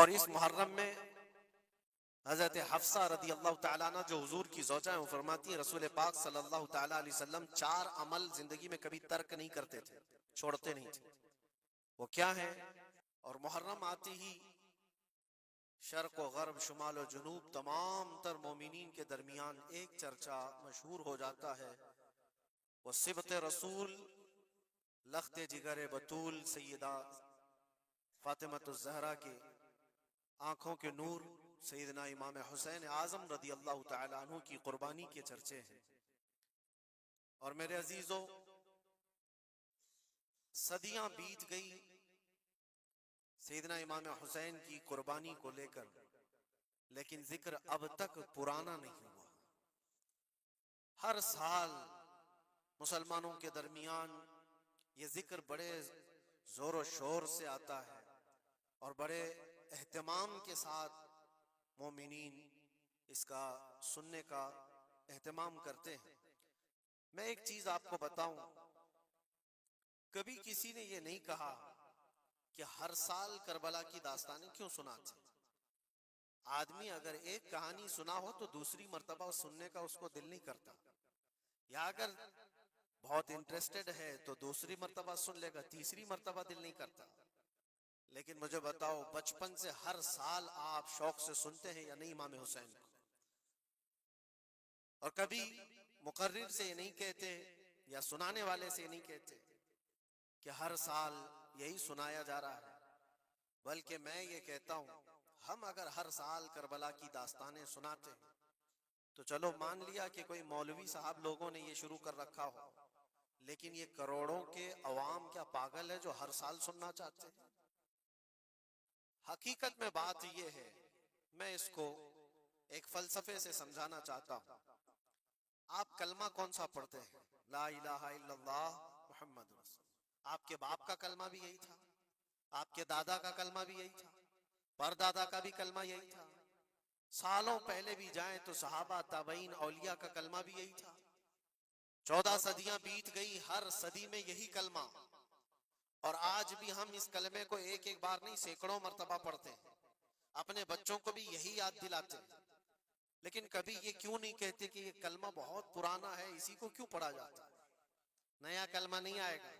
اور اس محرم میں حضرت حفصہ رضی اللہ تعالیٰ عنہ جو حضور کی زوجہ ہیں، وہ فرماتی ہیں رسول پاک صلی اللہ تعالیٰ علیہ وسلم 4 عمل زندگی میں کبھی ترک نہیں کرتے تھے، چھوڑتے نہیں تھے۔ وہ کیا ہیں؟ اور محرم آتی ہی شرق و غرب، شمال و جنوب، تمام تر مومنین کے درمیان ایک چرچا مشہور ہو جاتا ہے، وہ صبت رسول، لخت جگر بطول سیدہ فاطمۃ الزہرا کے آنکھوں کے نور سیدنا امام حسین اعظم رضی اللہ تعالیٰ عنہ کی قربانی کے چرچے ہیں۔ اور میرے عزیزو، صدیاں بیت گئی سیدنا امام حسین کی قربانی کو لے کر، لیکن ذکر اب تک پرانا نہیں ہوا۔ ہر سال مسلمانوں کے درمیان یہ ذکر بڑے زور و شور سے آتا ہے اور بڑے اہتمام کے ساتھ مومنین اس کا سننے کا اہتمام کرتے ہیں۔ میں ایک چیز آپ کو بتاؤں، کبھی کسی نے یہ نہیں کہا کہ ہر سال کربلا کی داستانیں کیوں سناتے ہیں۔ آدمی اگر ایک کہانی سنا ہو تو دوسری مرتبہ سننے کا اس کو دل نہیں کرتا، یا اگر بہت انٹرسٹڈ ہے تو دوسری مرتبہ سن لے گا، تیسری مرتبہ دل نہیں کرتا۔ لیکن مجھے بتاؤ، بچپن سے ہر سال آپ شوق سے سنتے ہیں یا نہیں امام حسین کو؟ اور کبھی مقرر سے یہ نہیں کہتے یا سنانے والے سے یہ نہیں کہتے کہ ہر سال یہی سنایا جا رہا ہے، بلکہ میں یہ کہتا ہوں، ہم اگر ہر سال کربلا کی داستانیں سناتے ہیں تو چلو مان لیا کہ کوئی مولوی صاحب لوگوں نے یہ شروع کر رکھا ہو، لیکن یہ کروڑوں کے عوام کیا پاگل ہے جو ہر سال سننا چاہتے ہیں؟ حقیقت میں بات یہ ہے، میں اس کو ایک فلسفے سے سمجھانا چاہتا ہوں۔ آپ کلمہ کون سا پڑھتے ہیں؟ لا الہ الا اللہ محمد رسول۔ آپ کے باپ کا کلمہ بھی یہی تھا، آپ کے دادا کا کلمہ بھی یہی تھا، پردادا کا بھی کلمہ یہی تھا، سالوں پہلے بھی جائیں تو صحابہ، تابعین، اولیاء کا کلمہ بھی یہی تھا۔ 14 صدیاں بیت گئی، ہر صدی میں یہی کلمہ، اور آج بھی ہم اس کلمے کو ایک ایک بار نہیں سینکڑوں مرتبہ پڑھتے ہیں، اپنے بچوں کو بھی یہی یاد دلاتے ہیں۔ لیکن کبھی یہ کیوں نہیں کہتے کہ یہ کلمہ بہت پرانا ہے، اسی کو کیوں پڑھا جاتا ہے؟ نیا کلمہ نہیں آئے گا،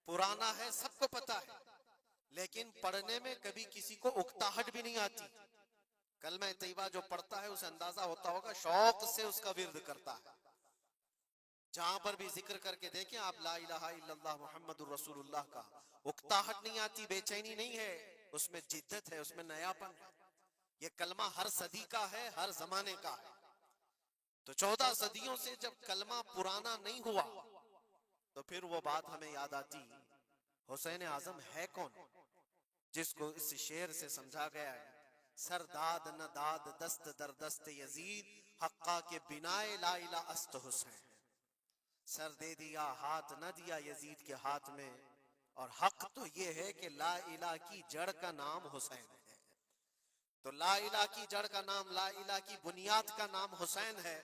پرانا ہے، سب کو پتا ہے، لیکن پڑھنے میں کبھی کسی کو اکتاہٹ بھی نہیں آتی۔ کلمہ طیبہ جو پڑھتا ہے اسے اندازہ ہوتا ہوگا شوق سے اس کا ورد کرتا ہے۔ جہاں پر بھی ذکر کر کے دیکھیں آپ لا الہ الا اللہ محمد الرسول اللہ کا، اکتاہٹ نہیں آتی، بے چینی نہیں ہے، اس میں جدت ہے، اس میں نیاپن ہے۔ یہ کلمہ ہر صدی کا ہے، ہر زمانے کا ہے۔ تو 14 صدیوں سے جب کلمہ پرانا نہیں ہوا تو پھر وہ بات ہمیں یاد آتی، حسین اعظم ہے کون، جس کو اس شعر سے سمجھا گیا ہے، سر داد نہ داد دست در دست یزید، حقا کے بنائے لا الہ است حسین۔ سر دے دیا ہاتھ نہ دیا یزید کے ہاتھ میں، اور حق تو یہ ہے کہ لا الہ کی جڑ کا نام حسین ہے۔ تو لا الہ کی جڑ کا نام، لا الہ کی بنیاد کا نام حسین ہے،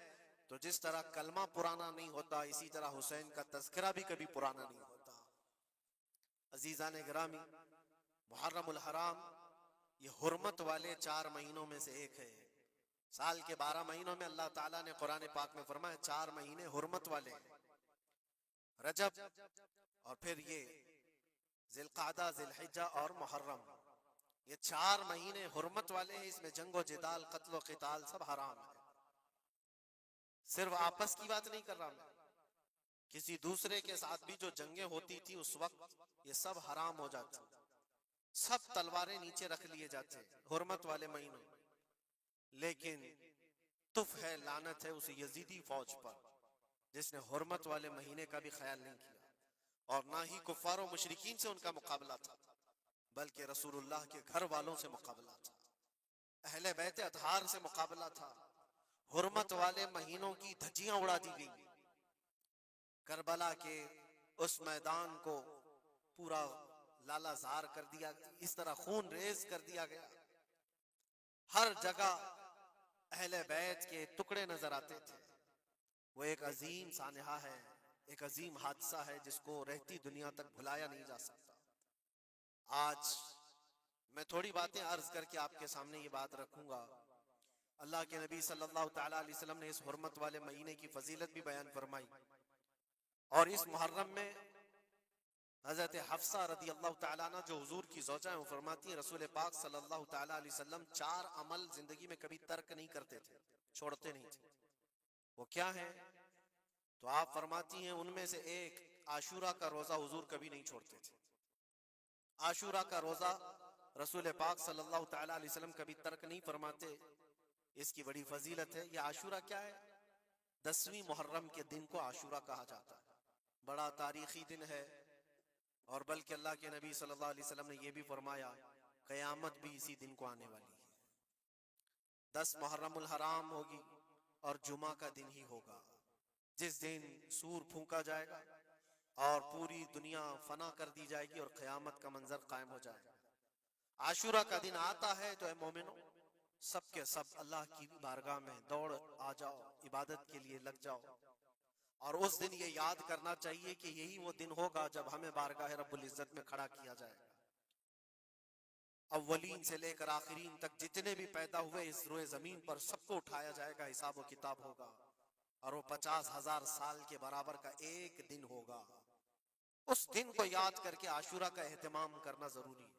تو جس طرح کلمہ پرانا نہیں ہوتا اسی طرح حسین کا تذکرہ بھی کبھی پرانا نہیں ہوتا۔ عزیزان گرامی، محرم الحرام یہ حرمت والے 4 مہینوں میں سے ایک ہے۔ سال کے 12 مہینوں میں اللہ تعالیٰ نے قرآن پاک میں فرمایا 4 مہینے حرمت والے ہیں، رجب، اور پھر یہ ذی القعدہ، ذی الحجہ اور محرم، یہ 4 مہینے حرمت والے ہیں۔ اس میں جنگ و جدال، قتل و قتال سب حرام ہے۔ صرف آپس کی بات نہیں کر رہا میں، کسی دوسرے کے ساتھ بھی جو جنگیں ہوتی تھی اس وقت یہ سب حرام ہو جاتی، سب تلواریں نیچے رکھ لیے جاتے حرمت والے مہینوں۔ لیکن تف ہے، لعنت ہے اس یزیدی فوج پر جس نے حرمت والے مہینے کا بھی خیال نہیں کیا، اور نہ ہی کفار و مشرکین سے ان کا مقابلہ تھا، بلکہ رسول اللہ کے گھر والوں سے مقابلہ تھا، اہل بیت اطہار سے مقابلہ تھا۔ حرمت والے مہینوں کی دھجیاں اڑا دی گئی، کربلا کے اس میدان کو پورا لالا زار کر دیا، اس طرح خون ریز کر دیا گیا، ہر جگہ اہل بیت کے ٹکڑے نظر آتے تھے۔ وہ ایک عظیم سانحہ ہے، ایک عظیم حادثہ ہے جس کو رہتی دنیا تک بھلایا نہیں جا سکتا۔ آج میں تھوڑی باتیں عرض کر کے آپ کے سامنے یہ بات رکھوں گا. اللہ کے نبی صلی اللہ تعالیٰ علیہ وسلم نے اس حرمت والے مہینے کی فضیلت بھی بیان فرمائی. اور اس محرم میں حضرت حفصہ رضی اللہ تعالیٰ عنہ جو حضور کی زوجہ ہیں، وہ فرماتی ہیں رسول پاک صلی اللہ تعالیٰ علیہ وسلم 4 عمل زندگی میں کبھی ترک نہیں کرتے تھے، چھوڑتے نہیں تھے. وہ کیا ہیں؟ تو آپ فرماتی ہیں ان میں سے ایک عاشورہ کا روزہ حضور کبھی نہیں چھوڑتے تھے. عاشورہ کا روزہ رسول پاک صلی اللہ تعالیٰ علیہ وسلم کبھی ترک نہیں فرماتے. اس کی بڑی فضیلت ہے. یہ عاشورہ کیا ہے؟ 10ویں محرم کے دن کو عاشورہ کہا جاتا ہے. بڑا تاریخی دن ہے، اور بلکہ اللہ کے نبی صلی اللہ علیہ وسلم نے یہ بھی فرمایا قیامت بھی اسی دن کو آنے والی ہے. 10 محرم الحرام ہوگی اور جمعہ کا دن ہی ہوگا، جس دن سور پھونکا جائے گا اور پوری دنیا فنا کر دی جائے گی اور قیامت کا منظر قائم ہو جائے گا. عاشورہ کا دن آتا ہے تو اے مومنوں، سب کے سب اللہ کی بارگاہ میں دوڑ آ جاؤ، عبادت کے لیے لگ جاؤ. اور اس دن یہ یاد کرنا چاہیے کہ یہی وہ دن ہوگا جب ہمیں بارگاہ رب العزت میں کھڑا کیا جائے گا. اولین سے لے کر آخرین تک جتنے بھی پیدا ہوئے اس روئے زمین پر سب کو اٹھایا جائے گا، حساب و کتاب ہوگا، اور وہ 50,000 سال کے برابر کا ایک دن ہوگا. اس دن کو یاد کر کے عاشورہ کا اہتمام کرنا ضروری ہے.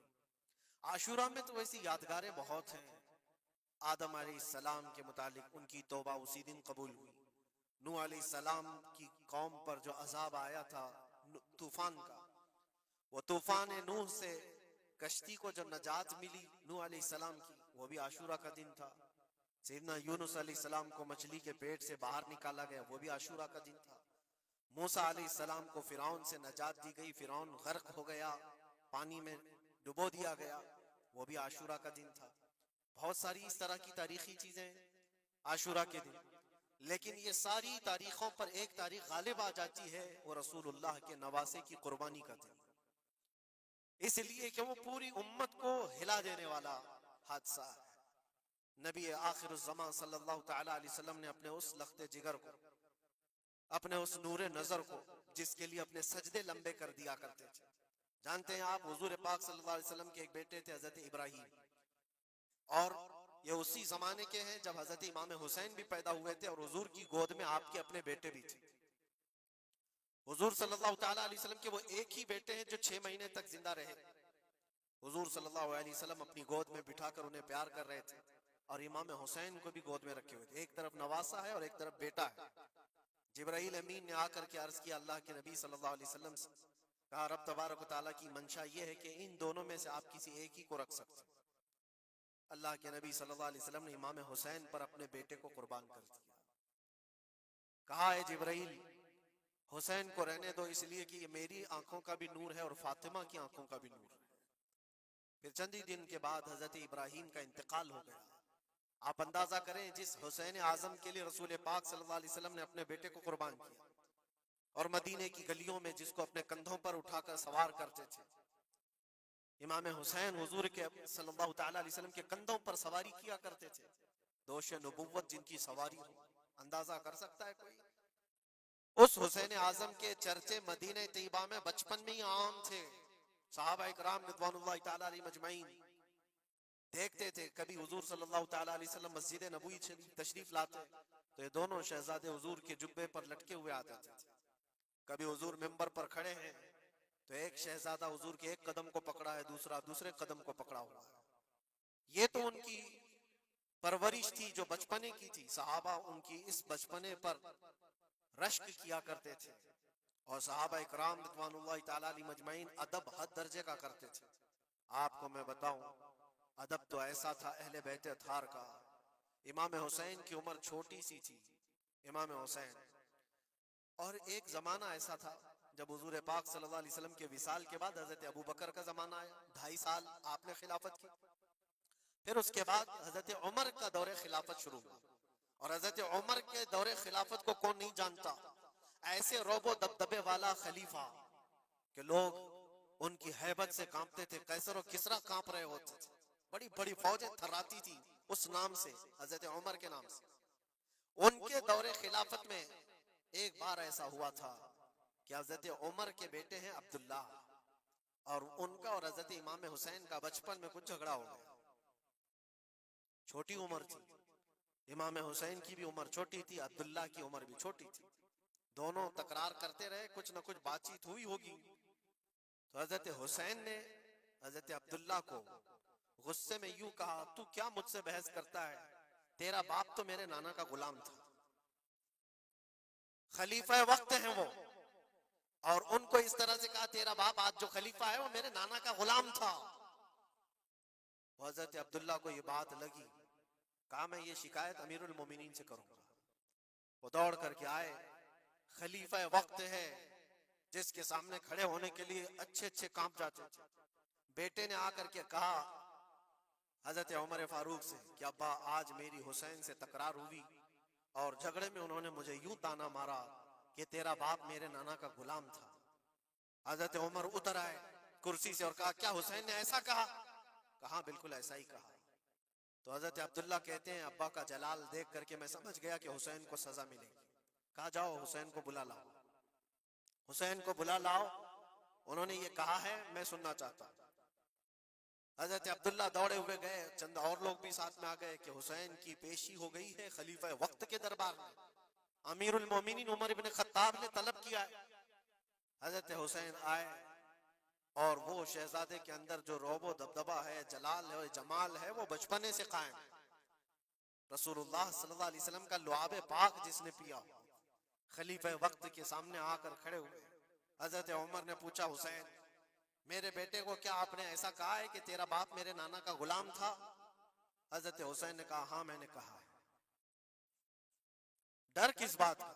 عاشورہ میں تو ویسی یادگاریں بہت ہیں. آدم علیہ السلام کے متعلق ان کی توبہ اسی دن قبول ہوئی. نوح علیہ السلام کی قوم پر جو عذاب آیا تھا طوفان کا، وہ طوفان نوح سے کشتی کو جو نجات ملی نوح علیہ السلام کی، وہ بھی عاشورہ کا دن تھا. سیدنا یونس علیہ السلام کو مچھلی کے پیٹ سے باہر نکالا گیا، وہ بھی عاشورہ کا دن تھا. موسیٰ علیہ السلام کو فرعون سے نجات دی گئی، فرعون غرق ہو گیا، پانی میں ڈبو دیا گیا، وہ بھی عاشورہ کا دن تھا. بہت ساری اس طرح کی تاریخی چیزیں عاشورہ کے دن. لیکن یہ ساری تاریخوں پر ایک تاریخ غالب آ جاتی ہے، وہ رسول اللہ کے نواسے کی قربانی کا دن، اس لیے کہ وہ پوری امت کو ہلا دینے والا حادثہ ہے. نبی آخر الزمان صلی اللہ تعالی علیہ وسلم نے اپنے اس لخت جگر کو، اپنے اس نور نظر کو، جس کے لیے اپنے سجدے لمبے کر دیا کرتے تھے. جانتے ہیں آپ حضور پاک صلی اللہ علیہ وسلم کے ایک بیٹے تھے حضرت ابراہیم، اور یہ اسی زمانے کے ہیں جب حضرت امام حسین بھی پیدا ہوئے تھے، اور حضور کی گود میں آپ کے اپنے بیٹے بھی تھے. حضور صلی اللہ تعالیٰ علیہ وسلم کے وہ ایک ہی بیٹے ہیں جو 6 مہینے تک زندہ رہے. حضور صلی اللہ علیہ وسلم اپنی گود میں بٹھا کر انہیں پیار کر رہے تھے، اور امام حسین کو بھی گود میں رکھے ہوئے تھے. ایک طرف نواسا ہے اور ایک طرف بیٹا ہے. جبرائیل امین نے آ کر کے عرض کیا اللہ کے نبی صلی اللہ علیہ وسلم سے، کہا رب تبارک و تعالیٰ کی منشا یہ ہے کہ ان دونوں میں سے آپ کسی ایک ہی کو رکھ سکتے. اللہ کے نبی صلی اللہ علیہ وسلم نے امام حسین پر اپنے بیٹے کو قربان کر دیا. کہا اے جبرائیل، حسین کو رہنے دو، اس لیے کہ یہ میری آنکھوں کا بھی نور ہے اور فاطمہ کی آنکھوں کا بھی نور ہے. پھر چند ہی دن کے بعد حضرت ابراہیم کا انتقال ہو گیا. آپ اندازہ کریں جس حسین اعظم کے لیے رسول پاک صلی اللہ علیہ وسلم نے اپنے بیٹے کو قربان کیا، اور مدینے کی گلیوں میں جس کو اپنے کندھوں پر اٹھا کر سوار کرتے تھے، امام حسین حضور کے صلی اللہ تعالیٰ علیہ وسلم کے کندھوں پر سواری کیا کرتے تھے. دوش نبوت جن کی سواری ہو، اندازہ کر سکتا ہے کوئی؟ اس حسین اعظم کے چرچے مدینہ طیبہ میں بچپن میں ہی عام تھے. صحابہ اکرام رضوان اللہ تعالیٰ علیہ مجمعین دیکھتے تھے. کبھی حضور صلی اللہ تعالیٰ علیہ وسلم مسجد نبوی تشریف لاتے تو یہ دونوں شہزادے حضور کے جبے پر لٹکے ہوئے آتے تھے. کبھی حضور ممبر پر کھڑے ہیں تو ایک شہزادہ حضور کے ایک قدم کو پکڑا ہے، دوسرا دوسرے قدم کو پکڑا ہوا ہے. یہ تو ان کی پرورش تھی جو بچپنے کی تھی. صحابہ ان کی اس بچپنے پر رشک کیا کرتے تھے، اور صحابہ اکرام رضوان اللہ تعالیٰ علیہ مجمعین ادب حد درجے کا کرتے تھے. آپ کو میں بتاؤں، ادب تو ایسا تھا اہل بیت اطہار کا. امام حسین کی عمر چھوٹی سی تھی، امام حسین، اور ایک زمانہ ایسا تھا جب حضور پاک صلی اللہ علیہ وسلم کے وصال کے بعد حضرت ابو بکر کا زمانہ آیا. 2.5 سال آپ نے خلافت کی. پھر اس کے بعد حضرت عمر کا دور خلافت شروع ہوا، اور حضرت عمر کے دور خلافت کو کون نہیں جانتا؟ ایسے روب و دبدبے والا خلیفہ کہ لوگ ان کی ہیبت سے کانپتے تھے. قیصر و کسریٰ کانپ رہے ہوتے تھے. بڑی بڑی فوجیں تھراتی تھی اس نام سے، حضرت عمر کے نام سے. ان کے دور خلافت میں ایک بار ایسا ہوا تھا کہ حضرت عمر کے بیٹے ہیں عبداللہ، اور ان کا اور حضرت امام حسین کا بچپن میں کچھ جھگڑا ہو گیا. چھوٹی عمر تھی, امام حسین کی بھی عمر چھوٹی تھی, عبداللہ کی عمر بھی چھوٹی تھی. دونوں تکرار کرتے رہے, کچھ نہ کچھ بات چیت ہوئی ہوگی. تو حضرت حسین نے حضرت عبداللہ کو غصے میں یوں کہا, تو کیا مجھ سے بحث کرتا ہے؟ تیرا باپ تو میرے نانا کا غلام تھا, خلیفہ وقت ہیں وہ, اور ان کو اس طرح سے کہا تیرا باپ آج جو خلیفہ ہے وہ میرے نانا کا غلام تھا. حضرت عبداللہ کو یہ بات لگی, کہا میں یہ شکایت امیر المومنین سے کروں گا. وہ دوڑ کر کے آئے, خلیفہ وقت ہے جس کے سامنے کھڑے ہونے کے لیے اچھے اچھے کانپ جاتے تھے. بیٹے نے آ کر کے کہا حضرت عمر فاروق سے کہ ابا آج میری حسین سے تکرار ہوئی اور جھگڑے میں انہوں نے مجھے یوں تانا مارا کہ تیرا باپ میرے نانا کا غلام تھا. حضرت عمر اتر آئے کرسی سے اور کہا کیا حسین نے ایسا کہا؟ کہا بالکل ایسا ہی کہا. تو حضرت عبداللہ کہتے ہیں ابا کا جلال دیکھ کر کے میں سمجھ گیا کہ حسین کو سزا ملے گی. کہا جاؤ حسین کو بلا لاؤ. حسین کو بلا لاؤ, انہوں نے یہ کہا ہے میں سننا چاہتا ہوں. حضرت عبداللہ دوڑے ہوئے گئے, چند اور لوگ بھی ساتھ میں آ گئے کہ حسین کی پیشی ہو گئی ہے خلیفہ وقت کے دربار میں. امیر المومنین عمر ابن خطاب نے طلب کیا ہے. حضرت حسین آئے اور وہ شہزادے کے اندر جو روب و دبدبہ ہے, جلال ہے, جمال ہے, وہ بچپنے سے قائم. رسول اللہ صلی اللہ علیہ وسلم کا لعاب پاک جس نے پیا, خلیفہ وقت کے سامنے آ کر کھڑے ہوئے. حضرت عمر نے پوچھا حسین میرے بیٹے کو کیا آپ نے ایسا کہا ہے کہ تیرا باپ میرے نانا کا غلام تھا؟ حضرت حسین نے کہا ہاں میں نے کہا ہے. ڈر کس بات کا,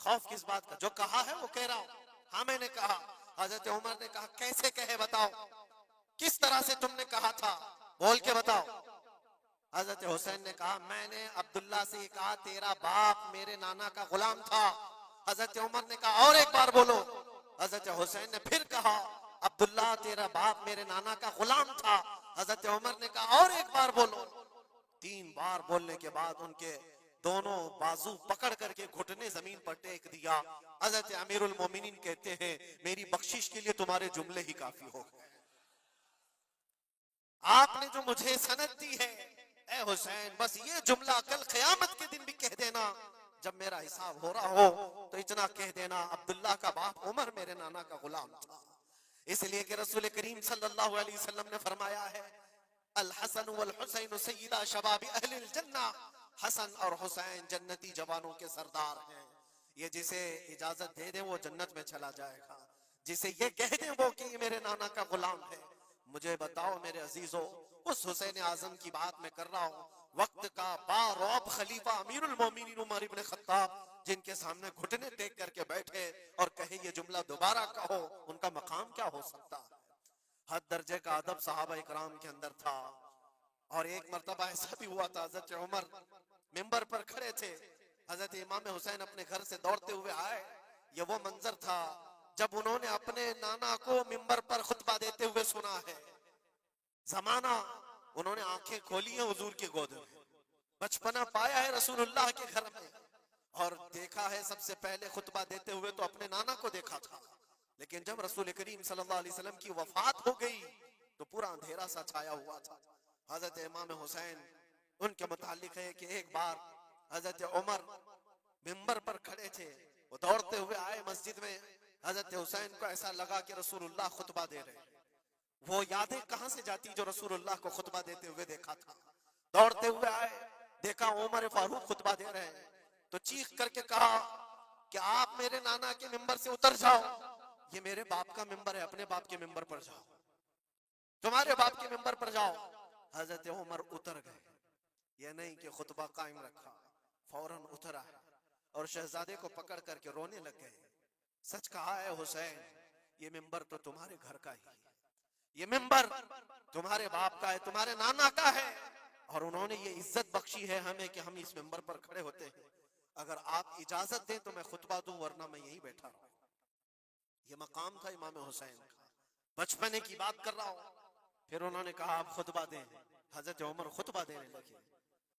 خوف کس بات کا؟ جو کہا ہے وہ کہہ رہا ہوں, ہاں میں نے کہا. حضرت عمر نے کہا کیسے کہے بتاؤ, کس طرح سے تم نے کہا تھا, بول کے بتاؤ. حضرت حسین نے کہا میں نے عبداللہ سے یہ کہا تیرا باپ میرے نانا کا غلام تھا. حضرت عمر نے کہا اور ایک بار بولو. حضرت حسین نے پھر کہا عبداللہ تیرا باپ میرے نانا کا غلام تھا. حضرت عمر نے کہا اور ایک بار بولو. 3 بار بولنے کے بعد ان کے دونوں بازو پکڑ کر کے گھٹنے زمین پر ٹیک دیا. حضرت امیر المومنین کہتے ہیں میری بخشش کے لیے تمہارے جملے ہی کافی ہو گئے. آپ نے جو مجھے سند دی ہے اے حسین, بس یہ جملہ کل قیامت کے دن بھی کہہ دینا, جب میرا حساب ہو رہا ہو تو اتنا کہہ دینا عبداللہ کا باپ عمر میرے نانا کا غلام تھا. اس لیے کہ رسول کریم صلی اللہ علیہ وسلم نے فرمایا ہے الحسن والحسین سیدہ شباب اہل الجنہ, حسن اور حسین جنتی جوانوں کے سردار ہیں. یہ جسے اجازت دے دیں وہ جنت میں چلا جائے گا, جسے یہ کہہ دیں وہ کہ یہ میرے نانا کا غلام ہے. مجھے بتاؤ میرے عزیزو, اس حسین اعظم کی بات میں کر رہا ہوں, وقت کا باروب خلیفہ امیر المومنین عمر ابن خطاب, جن کے سامنے گھٹنے ٹیک کر کے بیٹھے اور کہے یہ جملہ دوبارہ کہو, ان کا مقام کیا ہو سکتا ہے؟ حد درجے کا ادب صحابہ اکرام کے اندر تھا. اور ایک مرتبہ ایسا بھی ہوا تھا, حضرت عمر ممبر پر کھڑے تھے, حضرت امام حسین اپنے گھر سے دوڑتے ہوئے آئے. یہ وہ منظر تھا جب انہوں نے اپنے نانا کو ممبر پر خطبہ دیتے ہوئے سنا ہے. زمانہ انہوں نے آنکھیں کھولی ہیں حضور کی گود میں, بچپنا پایا ہے رسول اللہ کے گھر میں, اور دیکھا ہے سب سے پہلے خطبہ دیتے ہوئے تو اپنے نانا کو دیکھا تھا. لیکن جب رسول کریم صلی اللہ علیہ وسلم کی وفات ہو گئی تو پورا اندھیرا سا چھایا ہوا تھا. حضرت امام حسین ان کے متعلق ہے کہ ایک بار حضرت عمر ممبر پر کھڑے تھے, وہ دوڑتے ہوئے آئے مسجد میں. حضرت حسین کو ایسا لگا کہ رسول اللہ خطبہ دے رہے. وہ یادیں کہاں سے جاتی جو رسول اللہ کو خطبہ دیتے ہوئے دیکھا تھا. دوڑتے ہوئے آئے, دیکھا عمر فاروق خطبہ دے رہے ہیں, تو چیخ کر کے کہا کہ آپ میرے نانا کے ممبر سے اتر جاؤ, یہ میرے باپ کا ممبر ہے, اپنے باپ کے ممبر پر جاؤ, تمہارے باپ کے ممبر پر جاؤ. حضرت عمر اتر گئے, یہ نہیں کہ خطبہ قائم رکھا, فوراً اتر آئے اور شہزادے کو پکڑ کر کے رونے لگ گئے. سچ کہا ہے حسین, یہ ممبر تو تمہارے گھر کا ہی ہے, یہ ممبر تمہارے باپ کا ہے, تمہارے نانا کا ہے, اور انہوں نے یہ عزت بخشی ہے ہمیں کہ ہم اس ممبر پر کھڑے ہوتے ہیں. اگر آپ اجازت دیں تو میں خطبہ دوں, ورنہ میں یہیں بیٹھا رہوں. یہ مقام تھا امام حسین کا, بچپنے کی بات کر رہا ہوں. پھر انہوں نے کہا آپ خطبہ دیں. حضرت عمر خطبہ دینے لگے.